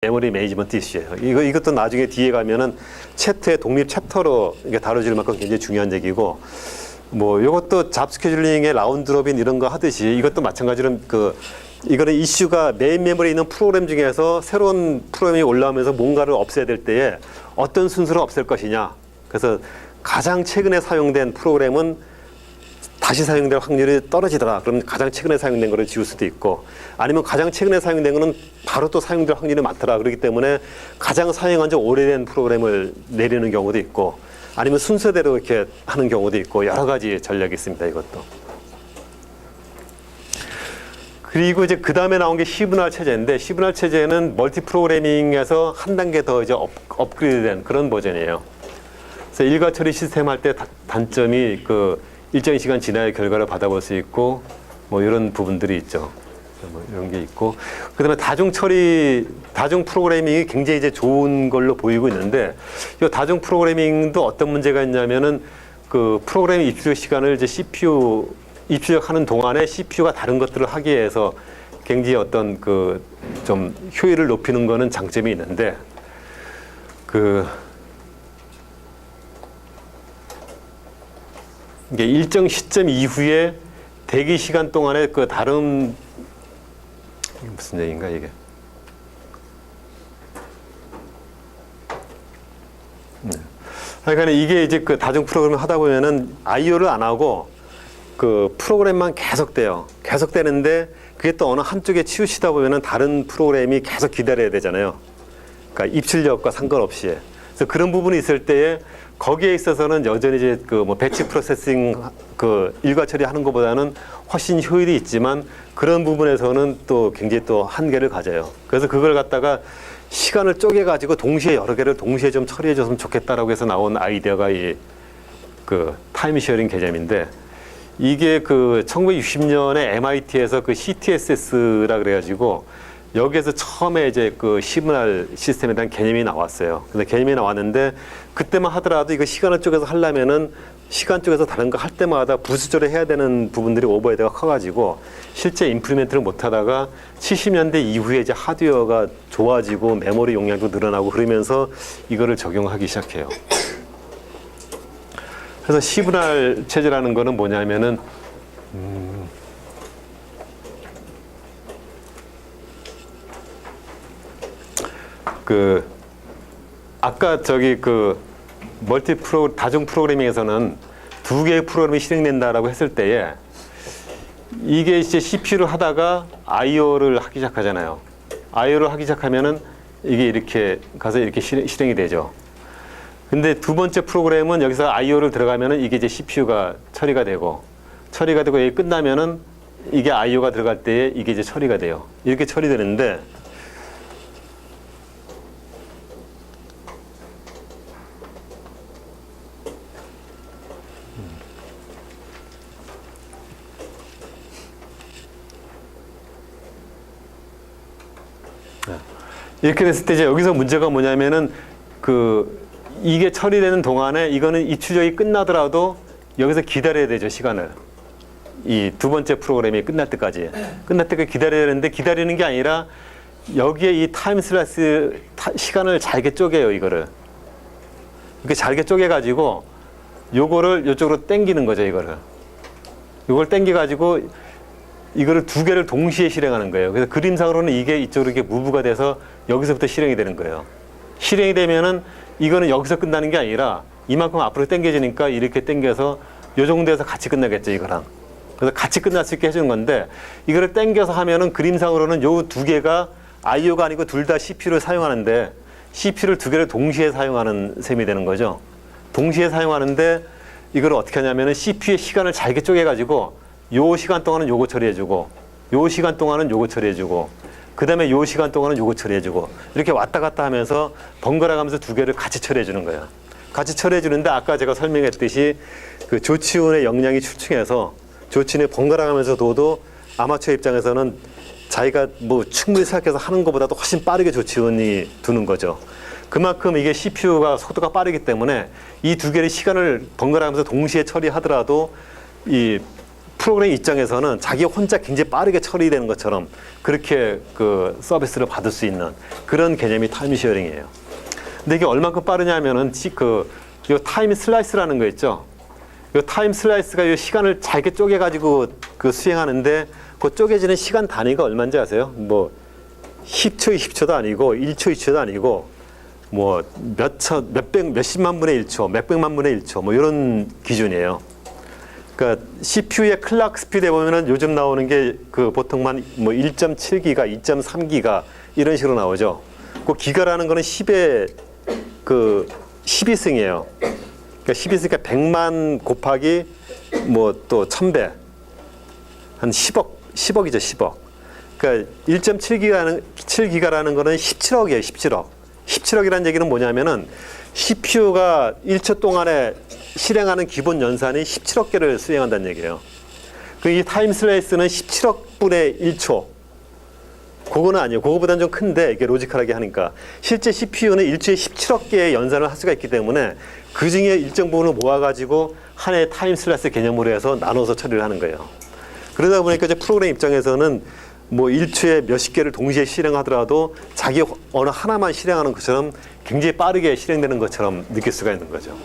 메모리 매니지먼트 이슈예요. 이것도 나중에 뒤에 가면은 챕터의 독립 챕터로 이게 다뤄질 만큼 굉장히 중요한 얘기고, 뭐 이것도 잡 스케줄링의 라운드 로빈 이런 거 하듯이 이것도 마찬가지로 이거는 이슈가 메인 메모리에 있는 프로그램 중에서 새로운 프로그램이 올라오면서 뭔가를 없애야 될 때에 어떤 순서로 없앨 것이냐. 그래서 가장 최근에 사용된 프로그램은 다시 사용될 확률이 떨어지더라. 그럼 가장 최근에 사용된 거를 지울 수도 있고, 아니면 가장 최근에 사용된 거는 바로 또 사용될 확률이 많더라. 그렇기 때문에 가장 사용한 지 오래된 프로그램을 내리는 경우도 있고, 아니면 순서대로 이렇게 하는 경우도 있고, 여러 가지 전략이 있습니다. 이것도. 그리고 이제 그 다음에 나온 게 시브날 체제인데, 시브날 체제는 멀티 프로그래밍에서 한 단계 더 이제 업그레이드된 그런 버전이에요. 그래서 일괄 처리 시스템 할 때 단점이 일정 시간 지나야 결과를 받아볼 수 있고, 뭐 이런 부분들이 있죠. 뭐 이런 게 있고, 그다음에 다중 프로그래밍이 굉장히 이제 좋은 걸로 보이고 있는데, 이 다중 프로그래밍도 어떤 문제가 있냐면은 프로그램 입출력 시간을 이제 CPU 입출력하는 동안에 CPU가 다른 것들을 하기 위해서 굉장히 어떤 좀 효율을 높이는 거는 장점이 있는데, 이게 일정 시점 이후에 대기 시간 동안에 다른, 이게 무슨 얘기인가, 이게. 그러니까 이게 이제 다중 프로그램을 하다 보면은 IO를 안 하고 프로그램만 계속 돼요. 계속 되는데 그게 또 어느 한쪽에 치우치다 보면은 다른 프로그램이 계속 기다려야 되잖아요. 그러니까 입출력과 상관없이. 그래서 그런 부분이 있을 때에 거기에 있어서는 여전히 이제 뭐 배치 프로세싱 일괄 처리하는 것보다는 훨씬 효율이 있지만, 그런 부분에서는 또 굉장히 또 한계를 가져요. 그래서 그걸 갖다가 시간을 쪼개가지고 동시에 여러 개를 동시에 좀 처리해줬으면 좋겠다라고 해서 나온 아이디어가 이 타임 쉐어링 개념인데, 이게 1960년에 MIT에서 CTSS라 그래가지고 여기에서 처음에 이제 시브날 시스템에 대한 개념이 나왔어요. 근데 개념이 나왔는데, 그때만 하더라도 이거 시간을 쪼개서 하려면은 시간 쪼개서 다른 거 할 때마다 부수적으로 해야 되는 부분들이 오버헤드가 커가지고 실제 임플리멘트를 못 하다가 70년대 이후에 이제 하드웨어가 좋아지고 메모리 용량도 늘어나고 그러면서 이거를 적용하기 시작해요. 그래서 시브날 체제라는 거는 뭐냐면은 아까 다중 프로그래밍에서는 두 개의 프로그램이 실행된다라고 했을 때에 이게 이제 CPU를 하다가 IO를 하기 시작하잖아요. IO를 하기 시작하면은 이게 이렇게 가서 이렇게 실행이 되죠. 근데 두 번째 프로그램은 여기서 IO를 들어가면은 이게 이제 CPU가 처리가 되고 여기 끝나면은 이게 IO가 들어갈 때에 이게 이제 처리가 돼요. 이렇게 처리되는데, 이렇게 됐을 때 이제 여기서 문제가 뭐냐면은 이게 처리되는 동안에 이거는 입출력이 끝나더라도 여기서 기다려야 되죠, 시간을. 이 두 번째 프로그램이 끝날 때까지 기다려야 되는데, 기다리는 게 아니라 여기에 이 타임 슬라이스 시간을 잘게 쪼개요, 이거를. 이렇게 잘게 쪼개가지고 요거를 이쪽으로 당기는 거죠, 요걸 당겨가지고 이거를 두 개를 동시에 실행하는 거예요. 그래서 그림상으로는 이게 이쪽으로 이렇게 무브가 돼서 여기서부터 실행이 되는 거예요. 실행이 되면은 이거는 여기서 끝나는 게 아니라 이만큼 앞으로 당겨지니까 이렇게 당겨서 요 정도에서 같이 끝나겠죠, 이거랑. 그래서 같이 끝날 수 있게 해주는 건데, 이거를 당겨서 하면은 그림상으로는 요 두 개가 IO가 아니고 둘 다 CPU를 사용하는데, CPU를 두 개를 동시에 사용하는 셈이 되는 거죠. 동시에 사용하는데 이걸 어떻게 하냐면은 CPU의 시간을 잘게 쪼개가지고 요 시간 동안은 요거 처리해주고, 요 시간 동안은 요거 처리해주고, 그 다음에 요 시간 동안은 요거 처리해주고, 이렇게 왔다 갔다 하면서 번갈아 가면서 두 개를 같이 처리해주는 거예요. 같이 처리해주는데, 아까 제가 설명했듯이 조치훈의 역량이 출중해서 조치훈이 번갈아 가면서 둬도 아마추어 입장에서는 자기가 뭐 충분히 생각해서 하는 것보다도 훨씬 빠르게 조치훈이 두는 거죠. 그만큼 이게 CPU가 속도가 빠르기 때문에 이 두 개의 시간을 번갈아 가면서 동시에 처리하더라도 이 프로그램 입장에서는 자기 혼자 굉장히 빠르게 처리되는 것처럼 그렇게 그 서비스를 받을 수 있는 그런 개념이 타임 쉐어링이에요. 근데 이게 얼마큼 빠르냐면은 요 타임 슬라이스라는 거 있죠. 요 타임 슬라이스가 요 시간을 잘게 쪼개가지고 그 수행하는데 그 쪼개지는 시간 단위가 얼마인지 아세요? 뭐 10초, 20초도 아니고 1초, 2초도 아니고 뭐 몇십만 분의 1초, 몇백만 분의 1초 뭐 이런 기준이에요. 그러니까 CPU의 클락 스피드에 보면은 요즘 나오는 게 그 보통만 뭐 1.7기가, 2.3기가 이런 식으로 나오죠. 그 기가라는 거는 10의 그 12승이에요. 그러니까 12승이니까 100만 곱하기 뭐 또 1000배 한 10억이죠, 10억. 그러니까 1.7기가라는 거는 17억이에요, 17억. 17억이라는 얘기는 뭐냐면은 CPU가 1초 동안에 실행하는 기본 연산이 17억 개를 수행한다는 얘기예요. 이 타임 슬라이스는 17억 분의 1초. 그거는 아니에요. 그거보다는 좀 큰데 이게 로지컬하게 하니까. 실제 CPU는 일주일에 17억 개의 연산을 할 수가 있기 때문에 그 중에 일정 부분을 모아가지고 하나의 타임 슬라이스 개념으로 해서 나눠서 처리를 하는 거예요. 그러다 보니까 이제 프로그램 입장에서는 뭐 1초에 몇십 개를 동시에 실행하더라도 자기 어느 하나만 실행하는 것처럼 굉장히 빠르게 실행되는 것처럼 느낄 수가 있는 거죠.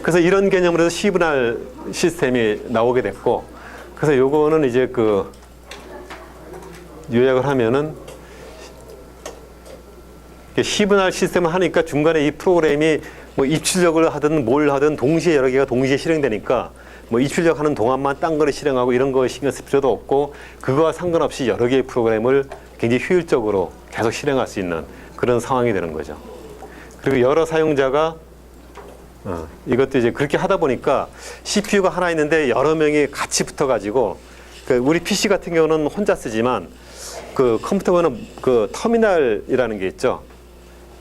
그래서 이런 개념으로 해서 시분할 시스템이 나오게 됐고, 그래서 요거는 이제 그 요약을 하면은 시분할 시스템을 하니까 중간에 이 프로그램이 뭐 입출력을 하든 뭘 하든 동시에 여러 개가 동시에 실행되니까 뭐 입출력 하는 동안만 딴 거를 실행하고 이런 거 신경 쓸 필요도 없고 그거와 상관없이 여러 개의 프로그램을 굉장히 효율적으로 계속 실행할 수 있는 그런 상황이 되는 거죠. 그리고 여러 사용자가 이것도 이제 그렇게 하다 보니까 CPU가 하나 있는데 여러 명이 같이 붙어가지고 그 우리 PC 같은 경우는 혼자 쓰지만 그 컴퓨터는 그 터미널이라는 게 있죠.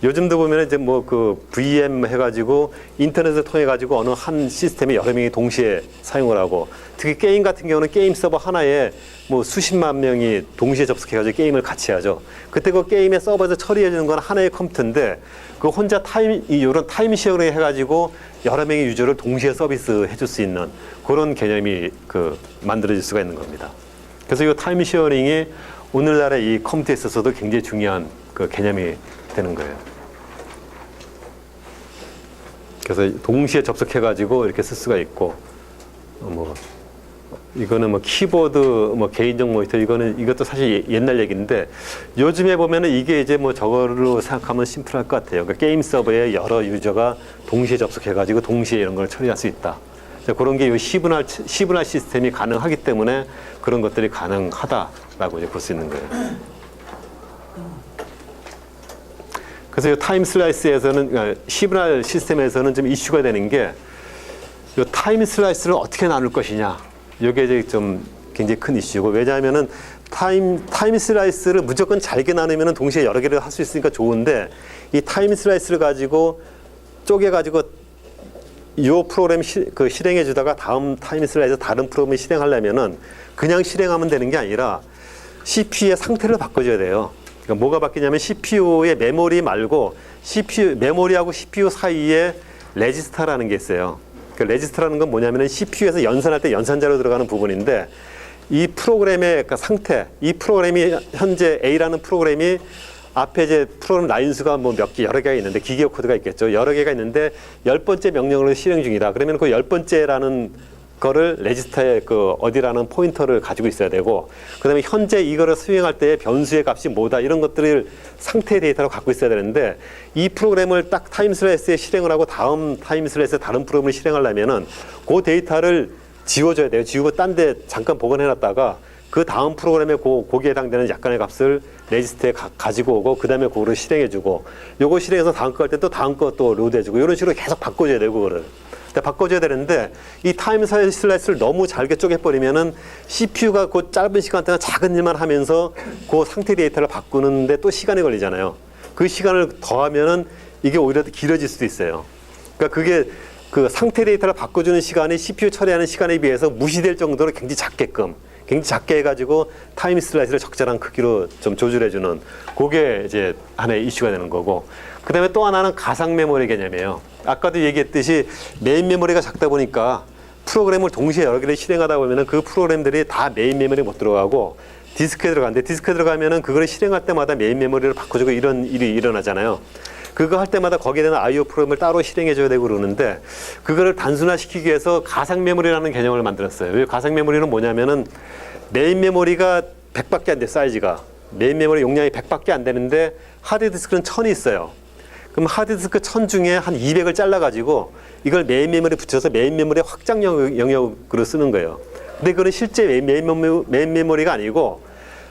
요즘도 보면 이제 뭐 그 VM 해가지고 인터넷을 통해 가지고 어느 한 시스템에 여러 명이 동시에 사용을 하고 특히 게임 같은 경우는 게임 서버 하나에 뭐 수십만 명이 동시에 접속해가지고 게임을 같이 하죠. 그때 그 게임의 서버에서 처리해 주는 건 하나의 컴퓨터인데 그 혼자 이런 타임 쉐어링 해가지고 여러 명의 유저를 동시에 서비스 해줄 수 있는 그런 개념이 그 만들어질 수가 있는 겁니다. 그래서 이 타임 쉐어링이 오늘날의 이 컴퓨터에 있어서도 굉장히 중요한 그 개념이 되는 거예요. 그래서 동시에 접속해가지고 이렇게 쓸 수가 있고, 뭐 이거는 뭐 키보드, 뭐 개인용 모니터 이것도 사실 옛날 얘기인데 요즘에 보면은 이게 이제 뭐 저거로 생각하면 심플할 것 같아요. 그러니까 게임 서버에 여러 유저가 동시에 접속해가지고 동시에 이런 걸 처리할 수 있다. 그런 게 이 시분할 시스템이 가능하기 때문에 그런 것들이 가능하다라고 이제 볼 수 있는 거예요. 그래서 이 타임 슬라이스에서는 그러니까 시분할 시스템에서는 좀 이슈가 되는 게 이 타임 슬라이스를 어떻게 나눌 것이냐. 이게 이제 좀 굉장히 큰 이슈고 왜냐하면은 타임 슬라이스를 무조건 잘게 나누면은 동시에 여러 개를 할 수 있으니까 좋은데 이 타임 슬라이스를 가지고 쪼개가지고 이 프로그램 그 실행해 주다가 다음 타임 슬라이스 다른 프로그램을 실행하려면은 그냥 실행하면 되는 게 아니라 CPU의 상태를 바꿔줘야 돼요. 그러니까 뭐가 바뀌냐면 CPU의 메모리 말고 메모리하고 CPU 사이에 레지스터라는 게 있어요. 그 레지스터라는 건 뭐냐면은 CPU에서 연산할 때 연산자로 들어가는 부분인데 이 프로그램의 그 상태, 이 프로그램이 현재 A라는 프로그램이 앞에 이제 프로그램 라인 수가 뭐 몇 개, 여러 개가 있는데 기계 코드가 있겠죠. 여러 개가 있는데 10번째 명령으로 실행 중이다. 그러면 그 10번째라는 거를 레지스터에 그 어디라는 포인터를 가지고 있어야 되고 그다음에 현재 이거를 수행할 때의 변수의 값이 뭐다 이런 것들을 상태 데이터로 갖고 있어야 되는데 이 프로그램을 딱 타임 슬라이스에 실행을 하고 다음 타임 슬라이스에 다른 프로그램을 실행하려면은 그 데이터를 지워줘야 돼요. 지우고 딴 데 잠깐 보관해놨다가 그 다음 프로그램에 거기에 해당되는 약간의 값을 레지스터에 가지고 오고 그 다음에 그거를 실행해주고 요거 실행해서 다음 거 할 때 또 다음 거 또 로드해주고 이런 식으로 계속 바꿔줘야 돼요. 그거를. 바꿔줘야 되는데 이 타임 슬라이스를 너무 잘게 쪼개버리면은 CPU가 그 짧은 시간 동안 작은 일만 하면서 그 상태 데이터를 바꾸는데 또 시간이 걸리잖아요. 그 시간을 더하면은 이게 오히려 더 길어질 수도 있어요. 그러니까 그게 그 상태 데이터를 바꿔주는 시간이 CPU 처리하는 시간에 비해서 무시될 정도로 굉장히 작게 해가지고 타임 슬라이스를 적절한 크기로 좀 조절해주는 그게 이제 하나의 이슈가 되는 거고 그 다음에 또 하나는 가상 메모리 개념이에요. 아까도 얘기했듯이 메인 메모리가 작다 보니까 프로그램을 동시에 여러 개를 실행하다 보면은 그 프로그램들이 다 메인 메모리에 못 들어가고 디스크에 들어가는데, 디스크에 들어가면은 그걸 실행할 때마다 메인 메모리를 바꿔주고 이런 일이 일어나잖아요. 그거 할 때마다 거기에 대한 I/O 프로그램을 따로 실행해줘야 되고 그러는데, 그거를 단순화시키기 위해서 가상 메모리라는 개념을 만들었어요. 가상 메모리는 뭐냐면은 메인 메모리가 100밖에 안 돼, 사이즈가. 메인 메모리 용량이 100밖에 안 되는데 하드디스크는 1000이 있어요. 그럼 하드디스크 1000 중에 한 200을 잘라가지고 이걸 메인 메모리에 붙여서 메인 메모리의 확장 영역으로 쓰는 거예요. 근데 그건 실제 메인 메모리가 아니고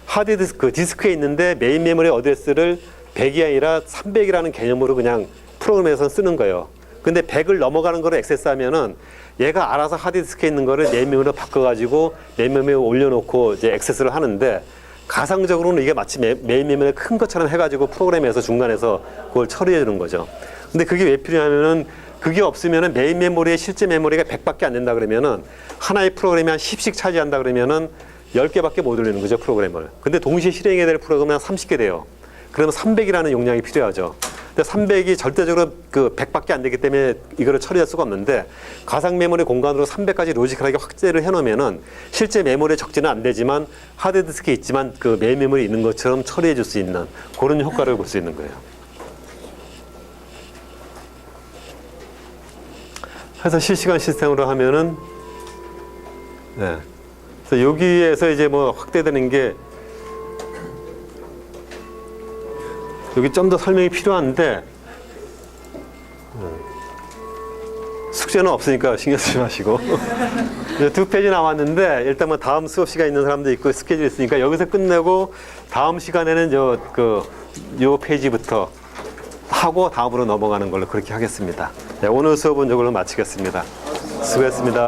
하드디스크, 디스크에 있는데 메인 메모리 어드레스를 100이 아니라 300이라는 개념으로 그냥 프로그램에서 쓰는 거예요. 근데 100을 넘어가는 거를 액세스하면은 얘가 알아서 하드디스크에 있는 거를 메인 메모리로 바꿔가지고 메인 메모리에 올려놓고 이제 액세스를 하는데, 가상적으로는 이게 마치 메인 메모리 큰 것처럼 해가지고 프로그램에서 중간에서 그걸 처리해 주는 거죠. 근데 그게 왜 필요하면은, 그게 없으면은 메인 메모리의 실제 메모리가 100밖에 안 된다 그러면은 하나의 프로그램이 한 10씩 차지한다 그러면은 10개밖에 못 올리는 거죠, 프로그램을. 근데 동시에 실행해야 될 프로그램이 한 30개 돼요. 그러면 300이라는 용량이 필요하죠. 근데 300이 절대적으로 그 100밖에 안 되기 때문에 이거를 처리할 수가 없는데, 가상 메모리 공간으로 300까지 로지컬하게 확대를 해놓으면은 실제 메모리에 적지는 안 되지만 하드디스크에 있지만 그 메인 메모리에 있는 것처럼 처리해 줄 수 있는 그런 효과를 볼 수 있는 거예요. 그래서 실시간 시스템으로 하면은, 네. 그래서 여기에서 이제 뭐 확대되는 게, 여기 좀 더 설명이 필요한데 숙제는 없으니까 신경 쓰지 마시고 이제 2페이지 나왔는데, 일단 뭐 다음 수업 시간 있는 사람도 있고 스케줄 있으니까 여기서 끝내고 다음 시간에는 요 페이지부터 하고 다음으로 넘어가는 걸로 그렇게 하겠습니다. 네, 오늘 수업은 이걸로 마치겠습니다. 수고했습니다.